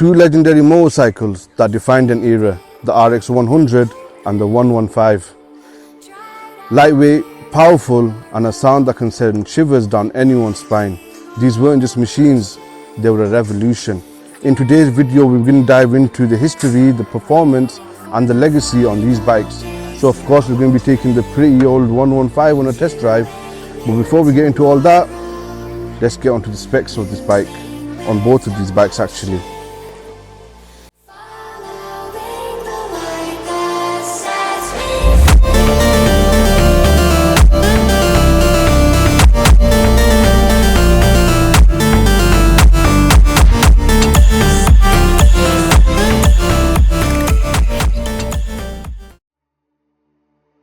Two legendary motorcycles that defined an era, the RX100 and the 115. Lightweight, powerful, and a sound that can send shivers down anyone's spine. These weren't just machines, they were a revolution. In today's video, we're going to dive into the history, the performance, and the legacy on these bikes. So of course, we're going to be taking the pretty old 115 on a test drive. But before we get into all that, let's get onto the specs of this bike, on both of these bikes actually.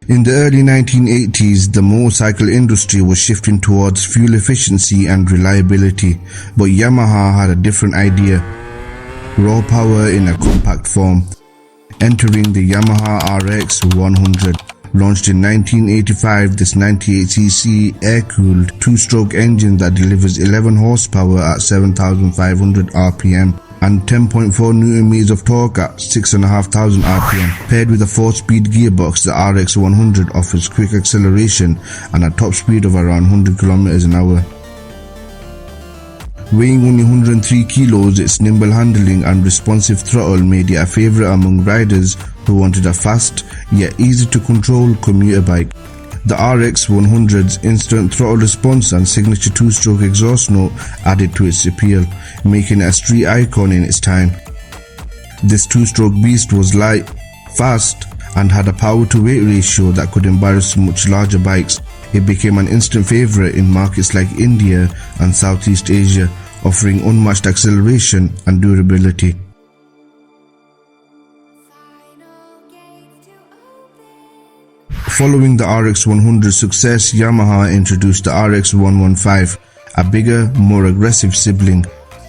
In the early 1980s, the motorcycle industry was shifting towards fuel efficiency and reliability, but Yamaha had a different idea: raw power in a compact form. Entering the Yamaha RX100. Launched in 1985, this 98cc air-cooled two-stroke engine that delivers 11 horsepower at 7,500 RPM and 10.4 Nm of torque at 6,500 RPM. Paired with a 4-speed gearbox, the RX100 offers quick acceleration and a top speed of around 100 km an hour. Weighing only 103 kilos, its nimble handling and responsive throttle made it a favourite among riders who wanted a fast, yet easy to control commuter bike. The RX100's instant throttle response and signature two-stroke exhaust note added to its appeal, making it a street icon in its time. This two-stroke beast was light, fast, and had a power-to-weight ratio that could embarrass much larger bikes. It became an instant favourite in markets like India and Southeast Asia, offering unmatched acceleration and durability. Following the RX100's success, Yamaha introduced the RX115, a bigger, more aggressive sibling,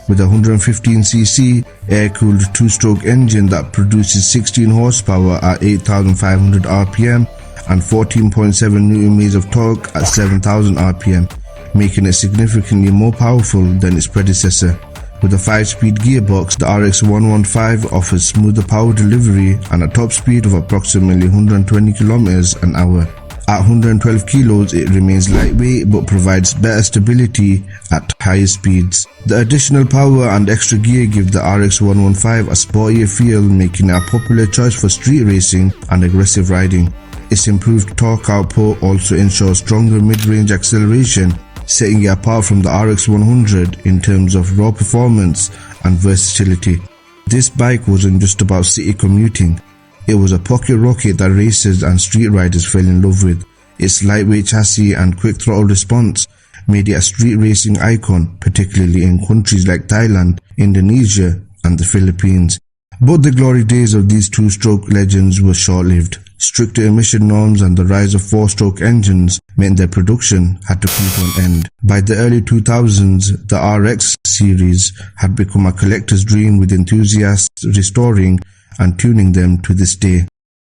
with a 115cc air-cooled two-stroke engine that produces 16 horsepower at 8,500 RPM and 14.7 Nm of torque at 7,000 RPM, making it significantly more powerful than its predecessor. With a 5-speed gearbox, the RX115 offers smoother power delivery and a top speed of approximately 120 km an hour. At 112 kilos, it remains lightweight but provides better stability at higher speeds. The additional power and extra gear give the RX115 a sportier feel, making it a popular choice for street racing and aggressive riding. Its improved torque output also ensures stronger mid-range acceleration, setting it apart from the RX100 in terms of raw performance and versatility. This bike wasn't just about city commuting, it was a pocket rocket that racers and street riders fell in love with. Its lightweight chassis and quick throttle response made it a street racing icon, particularly in countries like Thailand, Indonesia, and the Philippines. But the glory days of these two-stroke legends were short-lived. Stricter emission norms and the rise of 4-stroke engines meant their production had to come to an end. By the early 2000s, the RX series had become a collector's dream, with enthusiasts restoring and tuning them to this day.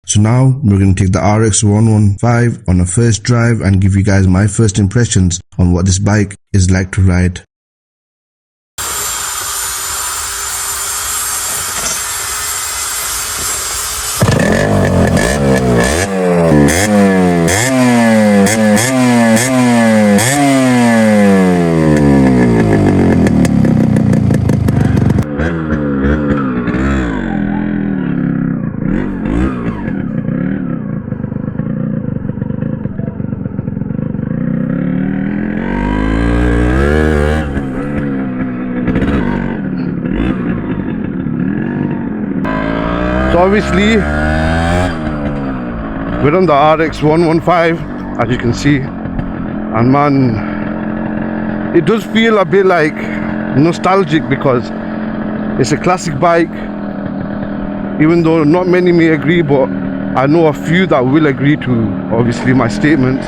So now we're going to take the RX115 on a first drive and give you guys my first impressions on what this bike is like to ride. So obviously, we're on the RX115, as you can see, and man, it does feel a bit like nostalgic because it's a classic bike, even though not many may agree, but I know a few that will agree to obviously my statements.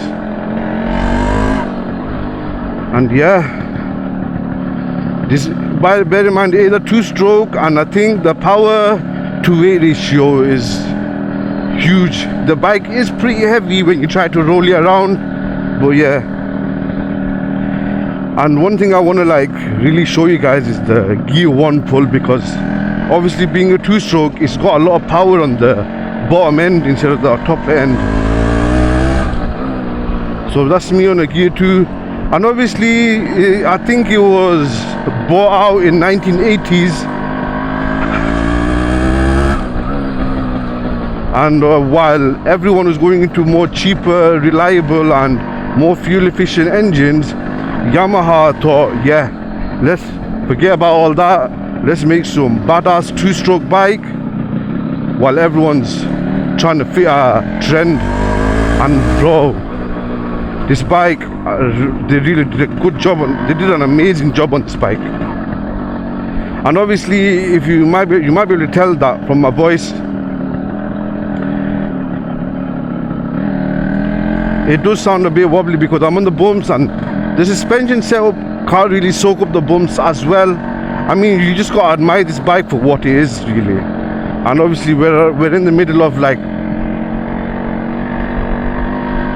And yeah, this, bear in mind, it's a two-stroke, and I think the power to weight ratio is huge. The bike is pretty heavy when you try to roll it around, but yeah. And one thing I want to really show you guys is the gear 1 pull, because obviously being a two-stroke, it's got a lot of power on the bottom end instead of the top end. So that's me on a Gear 2. And obviously I think it was bought out in 1980s, and while everyone was going into more cheaper, reliable and more fuel efficient engines, Yamaha thought, yeah, let's forget about all that, let's make some badass two-stroke bike while everyone's trying to fit a trend. And bro, this bike, they really did a good job they did an amazing job on this bike. And obviously, if you might be able to tell that from my voice, it does sound a bit wobbly because I'm on the bumps, and the suspension setup can't really soak up the bumps as well. I mean, you just gotta admire this bike for what it is, really. And obviously we're in the middle of like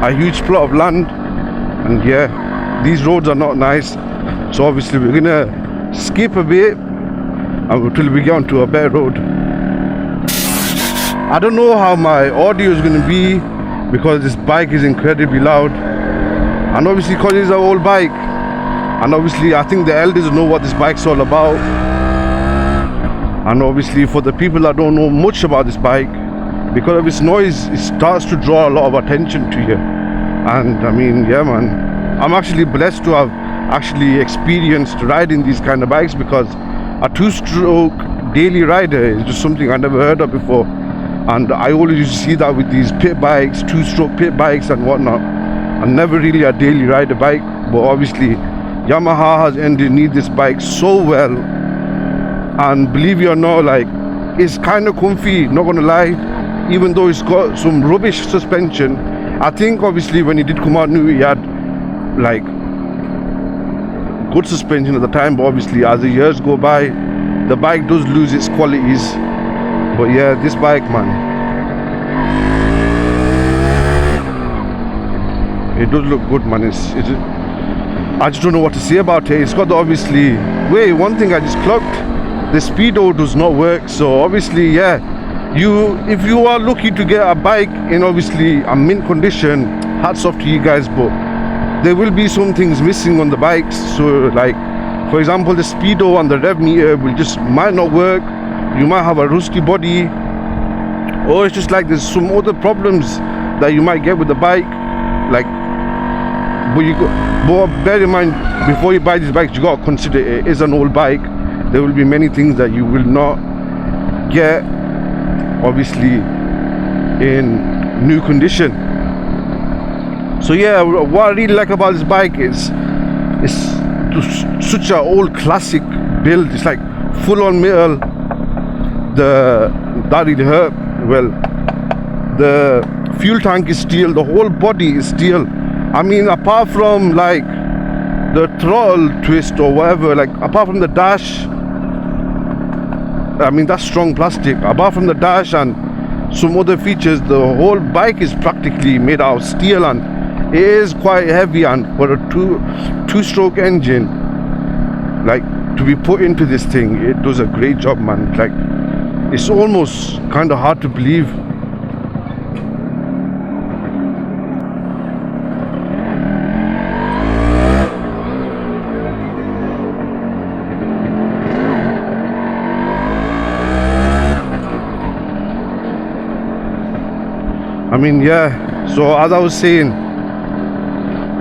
a huge plot of land, and yeah, these roads are not nice, so obviously we're gonna skip a bit until we get onto a better road. I don't know how my audio is gonna be because this bike is incredibly loud, and obviously because it's an old bike, and obviously I think the elders know what this bike's all about. And obviously for the people that don't know much about this bike, because of its noise, it starts to draw a lot of attention to you. And I mean, yeah man, I'm actually blessed to have actually experienced riding these kind of bikes, because a two-stroke daily rider is just something I never heard of before. And I always used to see that with these pit bikes, two-stroke pit bikes and whatnot, and never really a daily rider bike. But obviously Yamaha has engineered this bike so well, and believe it or not, like, it's kind of comfy, not gonna lie, even though it's got some rubbish suspension. I think obviously when it did come out new, it had like good suspension at the time, but obviously as the years go by, the bike does lose its qualities. But yeah, this bike, man, it does look good, man. I just don't know what to say about it. It's got the, obviously, wait, one thing I just clocked, the speedo does not work. So obviously, yeah, if you are looking to get a bike in obviously a mint condition, hats off to you guys, but there will be some things missing on the bikes. So like, for example, the speedo and the rev meter might not work. You might have a rusty body, or it's just like there's some other problems that you might get with the bike. Like, but bear in mind, before you buy these bikes, you got to consider it is an old bike. There will be many things that you will not get obviously in new condition. So yeah, what I really like about this bike is it's such an old classic build. It's like full on metal. That really hurt. Well, the fuel tank is steel, the whole body is steel. I mean, apart from like the throttle twist or whatever, like apart from the dash, I mean, that's strong plastic. Apart from the dash and some other features, the whole bike is practically made out of steel, and it is quite heavy. And for a two-stroke engine, like, to be put into this thing, it does a great job, man. Like, it's almost kind of hard to believe. I mean, yeah, so as I was saying,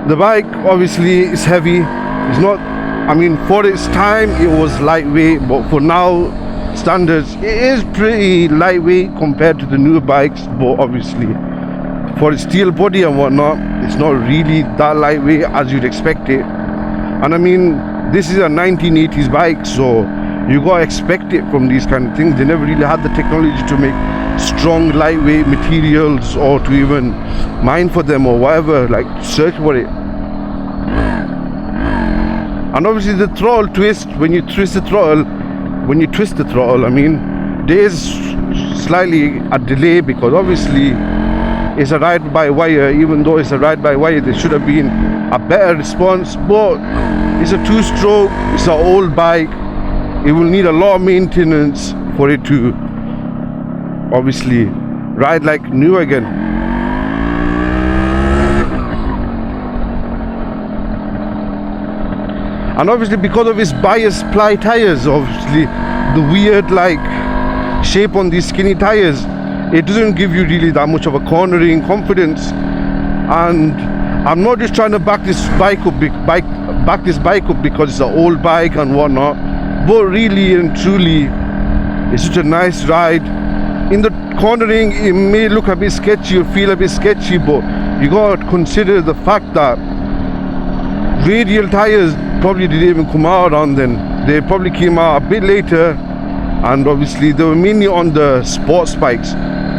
the bike obviously is heavy. It's not, I mean, for its time it was lightweight, but for now standards it is pretty lightweight compared to the newer bikes. But obviously for its steel body and whatnot, it's not really that lightweight as you'd expect it. And I mean, this is a 1980s bike, so you gotta expect it from these kind of things. They never really had the technology to make strong lightweight materials, or to even mine for them or whatever, like search for it. And obviously the throttle twist, when you twist the throttle, I mean, there is slightly a delay, because obviously it's a ride by wire. Even though it's a ride by wire, there should have been a better response, but it's a two-stroke, it's an old bike. It will need a lot of maintenance for it to obviously ride like new again. And obviously because of its bias ply tires, obviously the weird like shape on these skinny tires, it doesn't give you really that much of a cornering confidence. And I'm not just trying to back this bike up because it's an old bike and whatnot, but really and truly it's such a nice ride. In the cornering it may look a bit sketchy or feel a bit sketchy, but you gotta consider the fact that radial tires probably didn't even come out around then. They probably came out a bit later, and obviously they were mainly on the sports bikes.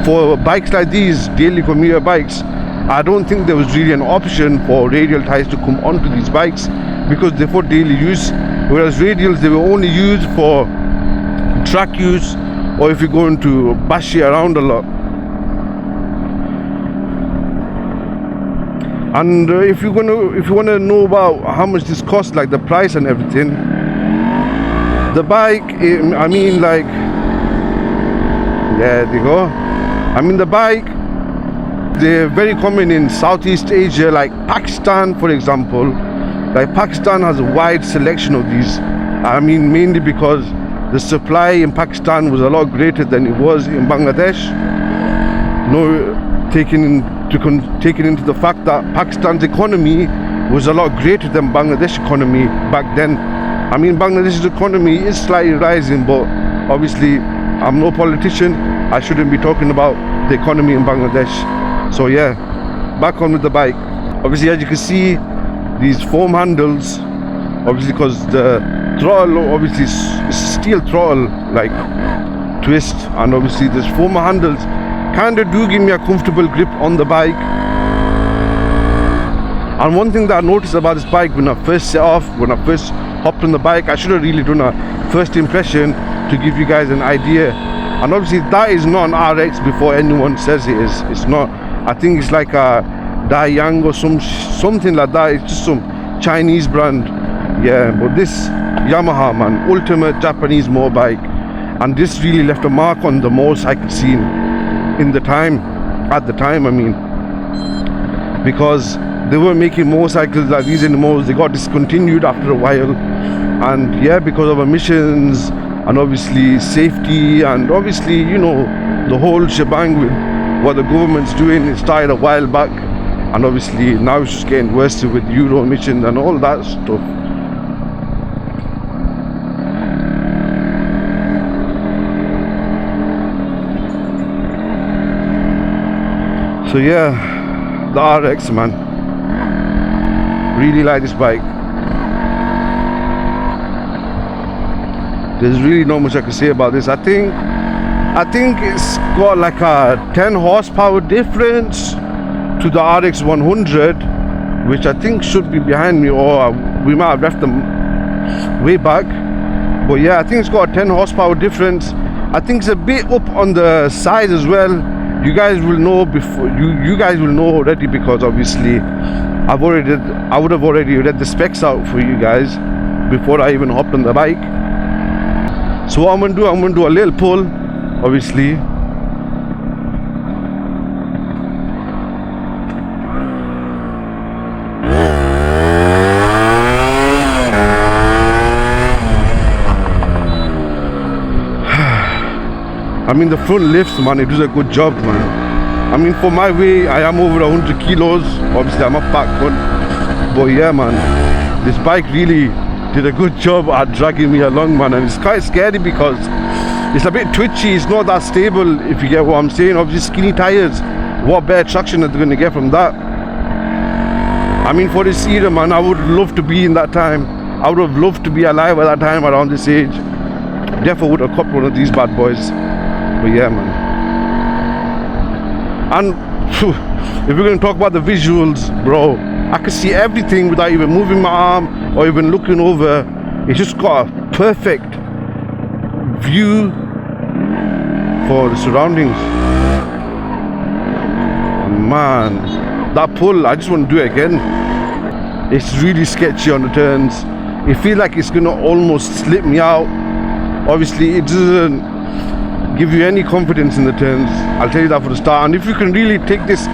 For bikes like these, daily commuter bikes, I don't think there was really an option for radial tires to come onto these bikes because they're for daily use, whereas radials they were only used for track use or if you're going to bash it around a lot. And if you want to know about how much this costs, like the price and everything, the bike, I mean, like, there you go. I mean, the bike, they're very common in Southeast Asia, like Pakistan, for example. Like Pakistan has a wide selection of these. I mean, mainly because the supply in Pakistan was a lot greater than it was in Bangladesh. Taking into the fact that Pakistan's economy was a lot greater than Bangladesh economy back then. I mean, Bangladesh's economy is slightly rising, but obviously I'm no politician. I shouldn't be talking about the economy in Bangladesh. So yeah, back on with the bike. Obviously, as you can see, these foam handles, obviously because the throttle obviously is steel throttle like twist, and obviously these foam handles kind of do give me a comfortable grip on the bike. And one thing that I noticed about this bike when I first hopped on the bike, I should have really done a first impression to give you guys an idea. And obviously that is not an RX before anyone says it is. It's not. I think it's like a Dayang or something like that. It's just some Chinese brand. Yeah, but this Yamaha, man, ultimate Japanese motorbike, and this really left a mark on the motorcycle scene at the time, I mean, because they weren't making motorcycles like these anymore. They got discontinued after a while, and yeah, because of emissions and obviously safety and obviously, you know, the whole shebang with what the government's doing. It started a while back, and obviously now it's just getting worse with Euro emissions and all that stuff. So yeah, the RX, man, really like this bike. There's really not much I can say about this. I think it's got like a 10 horsepower difference to the RX100, which I think should be behind me, or we might have left them way back. But yeah, I think it's got a 10 horsepower difference. I think it's a bit up on the size as well. You guys will know before. You guys will know already, because obviously I would have already read the specs out for you guys before I even hopped on the bike. So what I'm gonna do a little pull, obviously. I mean, the front lifts, man, it does a good job, man. I mean, for my weight, I am over 100 kilos. Obviously, I'm a fat cunt. But yeah, man, this bike really did a good job at dragging me along, man. And it's quite scary because it's a bit twitchy. It's not that stable, if you get what I'm saying. Obviously, skinny tires, what better traction are they going to get from that? I mean, for this era, man, I would love to be in that time. I would have loved to be alive at that time, around this age. Therefore, would have caught one of these bad boys. But yeah, man. And if we're going to talk about the visuals, bro, I can see everything without even moving my arm or even looking over. It's just got a perfect view for the surroundings. Man, that pull, I just want to do it again. It's really sketchy on the turns. It feels like it's going to almost slip me out. Obviously, it doesn't. give you any confidence in the turns. I'll tell you that for the start. And if you can really take this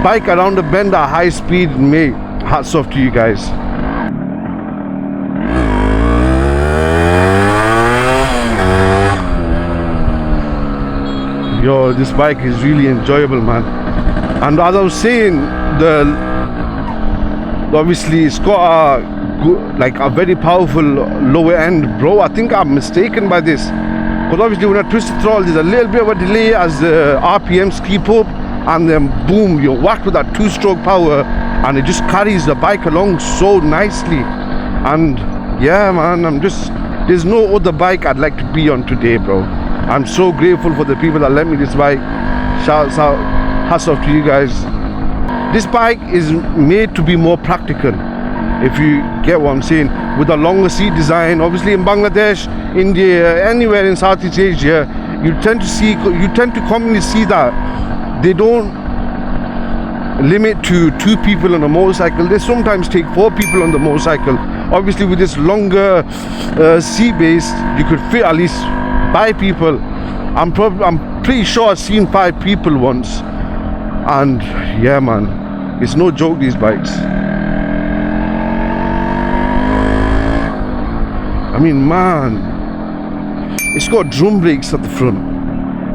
bike around the bend at high speed, mate, hats off to you guys. Yo, this bike is really enjoyable, man. And as I was saying, obviously it's got a very powerful lower end, bro. I think I'm mistaken by this, because obviously when I twist the throttle, there's a little bit of a delay as the RPMs keep up, and then boom, you're whacked with that 2-stroke power, and it just carries the bike along so nicely. And yeah, man, there's no other bike I'd like to be on today, bro. I'm so grateful for the people that lent me this bike. Shouts out, hats off to you guys. This bike is made to be more practical, if you get what I'm saying, with a longer seat design. Obviously in Bangladesh, India, anywhere in Southeast Asia, you tend to commonly see that they don't limit to 2 people on a motorcycle. They sometimes take 4 people on the motorcycle. Obviously with this longer seat base, you could fit at least 5 people. I'm pretty sure I've seen 5 people once. And yeah, man, it's no joke, these bikes. I mean, man, it's got drum brakes at the front,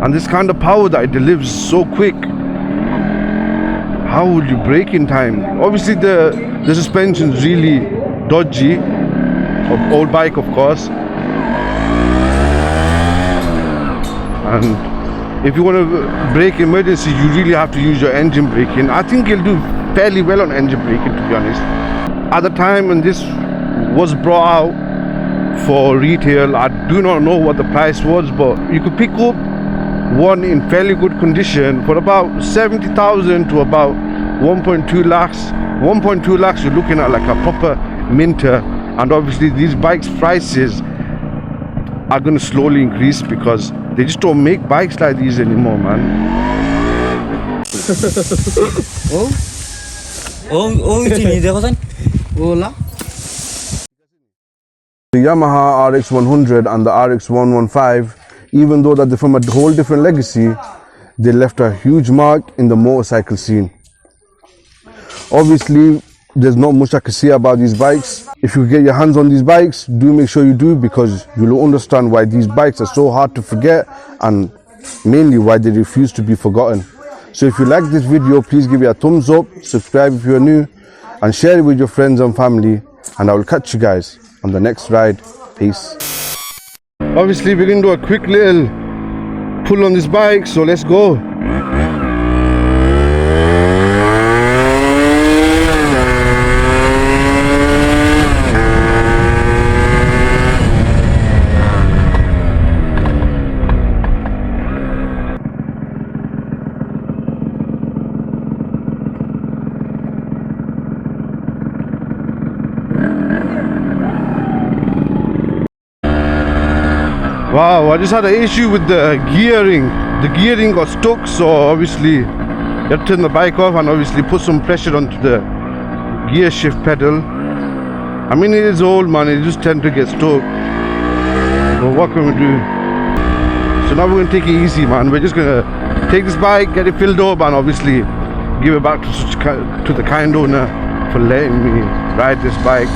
and this kind of power that it delivers so quick. How would you brake in time? Obviously the suspension is really dodgy, old bike of course. And if you want to brake emergency, you really have to use your engine braking. I think you'll do fairly well on engine braking, to be honest. At the time when this was brought out for retail, I do not know what the price was, but you could pick up one in fairly good condition for about 70,000 to about 1.2 lakhs. 1.2 lakhs, you're looking at like a proper minter. And obviously these bikes' prices are going to slowly increase because they just don't make bikes like these anymore, man. The Yamaha RX100 and the RX115, even though that they're from a whole different legacy, they left a huge mark in the motorcycle scene. Obviously, there's not much I can say about these bikes. If you get your hands on these bikes, do make sure you do, because you'll understand why these bikes are so hard to forget, and mainly why they refuse to be forgotten. So if you like this video, please give it a thumbs up, subscribe if you're new, and share it with your friends and family. And I will catch you guys on the next ride. Peace. Obviously we're going to do a quick little pull on this bike, so let's go. Wow, I just had an issue with the gearing. The gearing got stuck, so obviously you have to turn the bike off and obviously put some pressure onto the gear shift pedal. I mean, it is old, man, it just tends to get stuck. But what can we do? So now we're going to take it easy, man. We're just going to take this bike, get it filled up, and obviously give it back to the kind owner for letting me ride this bike.